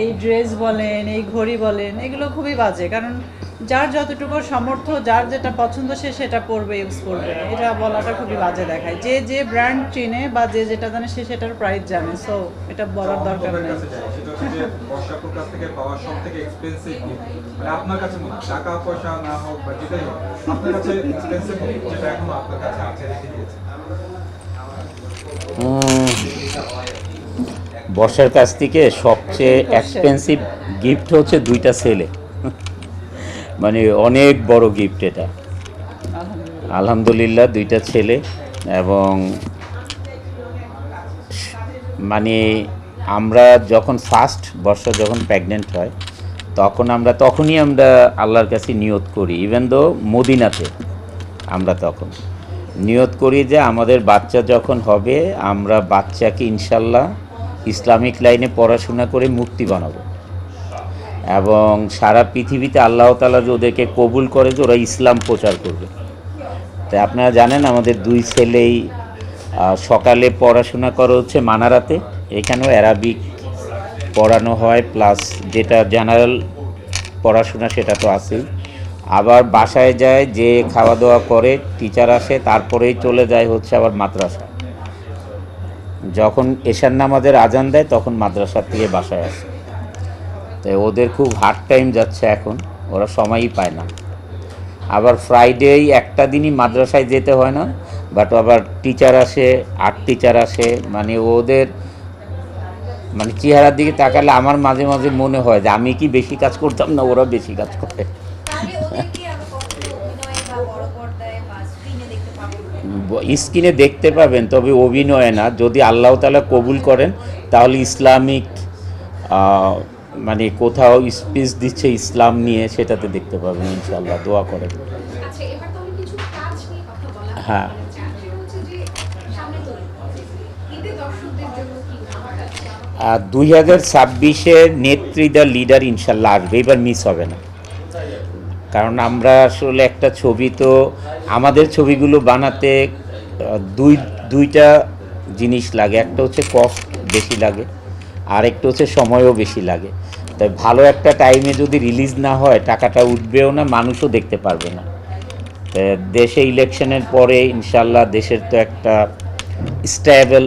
এই ড্রেস বলেন, এই ঘড়ি বলেন, এগুলো খুবই বাজে। কারণ যার যতটুকু সামর্থ্য, যার যেটা পছন্দ সে সেটা পরবে, ইউজ করবে। এটা বলাটা খুবই বাজে দেখায়। যে যে ব্র্যান্ড চিনে বা যে যেটা জানে সে সেটার প্রাইস জানে, সো এটা বলার দরকার নেই। সেটা হচ্ছে যে বর্ষাপুর কাছ থেকে পাওয়া সব থেকে এক্সপেন্সিভ গিফট, মানে আপনার কাছে মনে হয় টাকা পয়সা না হোক বা যেটাই হোক আপনার কাছে এক্সপেন্সিভ গিফট যেটা এখনো আপনার কাছে আছে রেখে দিয়েছে। বর্ষার কাছ থেকে সবচেয়ে এক্সপেন্সিভ গিফট হচ্ছে দুইটা ছেলে, মানে অনেক বড় গিফট এটা। আলহামদুলিল্লাহ দুইটা ছেলে, এবং মানে আমরা যখন ফার্স্ট বর্ষা যখন প্রেগনেন্ট হয় তখনই আমরা আল্লাহর কাছে নিয়ত করি, ইভেন দো মদিনাতে আমরা তখন নিয়ত করি যে আমাদের বাচ্চা যখন হবে আমরা বাচ্চাকে ইনশাল্লাহ ইসলামিক লাইনে পড়াশোনা করে মুক্তি বানাবো, এবং সারা পৃথিবীতে আল্লাহ তাআলা যে ওদেরকে কবুল করে যে ওরা ইসলাম প্রচার করবে। তাই আপনারা জানেন আমাদের দুই ছেলেই সকালে পড়াশোনা করা হচ্ছে মানারাতে, এখানেও অ্যারাবিক পড়ানো হয়, প্লাস যেটা জেনারেল পড়াশোনা সেটা তো আছেই। আবার বাসায় যায়, যে খাওয়া দাওয়া করে, টিচার আসে, তারপরেই চলে যায় হচ্ছে আবার মাদ্রাসা। যখন এশার নামাজের আজান দেয় তখন মাদ্রাসা থেকে বাসায় আসে। তাই ওদের খুব হার্ড টাইম যাচ্ছে এখন, ওরা সময়ই পায় না। আবার ফ্রাইডে একটা দিনই মাদ্রাসায় যেতে হয় না, বাট আবার টিচার আসে, আর্ট টিচার আসে, মানে ওদের মানে চেহারার দিকে তাকালে আমার মাঝে মাঝে মনে হয় যে আমি কি বেশি কাজ করতাম না, ওরা বেশি কাজ করে। স্ক্রিনে দেখতে পাবেন, তবে অভিনয়ে না। যদি আল্লাহ তাআলা কবুল করেন তাহলে ইসলামিক মানে কোথাও স্পিচ দিচ্ছে ইসলাম নিয়ে, সেটাতে দেখতে পাবেন ইনশাআল্লাহ। দোয়া করেন। হ্যাঁ, 2026-এর নেত্রী দ্য লিডার ইনশাল্লাহ আসবে, এবার মিস হবে না। কারণ আমরা আসলে একটা ছবি, তো আমাদের ছবিগুলো বানাতে দুইটা জিনিস লাগে, একটা হচ্ছে কস্ট বেশি লাগে, আর একটা হচ্ছে সময়ও বেশি লাগে। তাই ভালো একটা টাইমে যদি রিলিজ না হয় টাকাটা উঠবেও না, মানুষও দেখতে পারবে না। দেশে ইলেকশনের পরে ইনশাল্লাহ দেশের তো একটা স্টেবল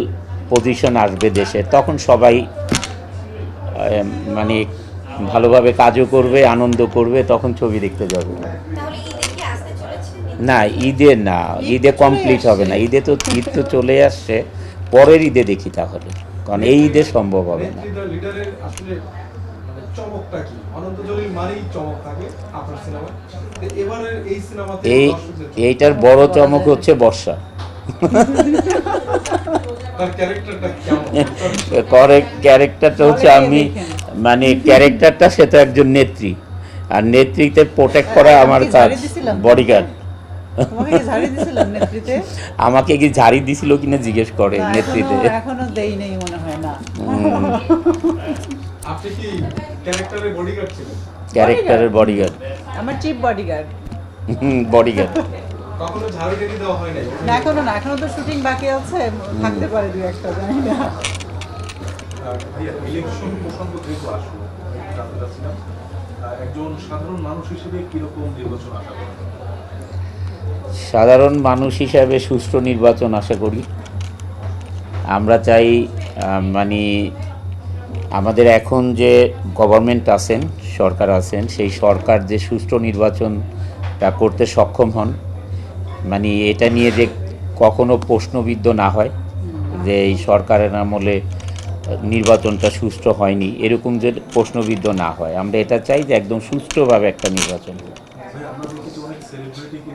পজিশন আসবে দেশে, তখন সবাই মানে ভালোভাবে কাজও করবে, আনন্দ করবে, তখন ছবি দেখতে যাবে। না, ঈদে না, ঈদে কমপ্লিট হবে না। ঈদে তো ঈদ তো চলে আসছে, পরের ঈদে দেখি তাহলে, কারণ এই ঈদে সম্ভব হবে না। এইটার বড় চমক হচ্ছে বর্ষা। ক্যারেক্টারটা হচ্ছে আমি, মানে ক্যারেক্টারটা সে তো একজন নেত্রী, আর নেত্রীতে প্রোটেক্ট করা আমার কাজ, বডিগার্ড। আমাকে কি ঝাড়ি দিছিল কিনা জিজ্ঞেস করে নেত্রীতে। এখনো দেই নেই মনে হয় না। আপনি কি ক্যারেক্টারের বডিগার্ড ছিলেন? ক্যারেক্টারের বডিগার্ড, আমার চিপ বডিগার্ড। বডিগার্ড। কখনো ঝাড়ু টেনে দেওয়া হয় নাই? না, এখনো না, এখনো তো শুটিং বাকি আছে, থাকতে পারে দুই একটা, জানি না। ইলেকশন প্রসঙ্গ যেহেতু আসলো, জানতে চাচ্ছিলাম একজন সাধারণ মানুষ হিসেবে কিরকম নির্বাচন আশা করেন? সাধারণ মানুষ হিসাবে সুষ্ঠু নির্বাচন আশা করি। আমরা চাই মানে আমাদের এখন যে গভর্নমেন্ট আছেন, সরকার আছেন, সেই সরকার যে সুষ্ঠু নির্বাচনটা করতে সক্ষম হন, মানে এটা নিয়ে যে কখনো প্রশ্নবিদ্ধ না হয় যে এই সরকারের আমলে নির্বাচনটা সুষ্ঠু হয়নি, এরকম যে প্রশ্নবিদ্ধ না হয়। আমরা এটা চাই যে একদম সুষ্ঠুভাবে একটা নির্বাচন।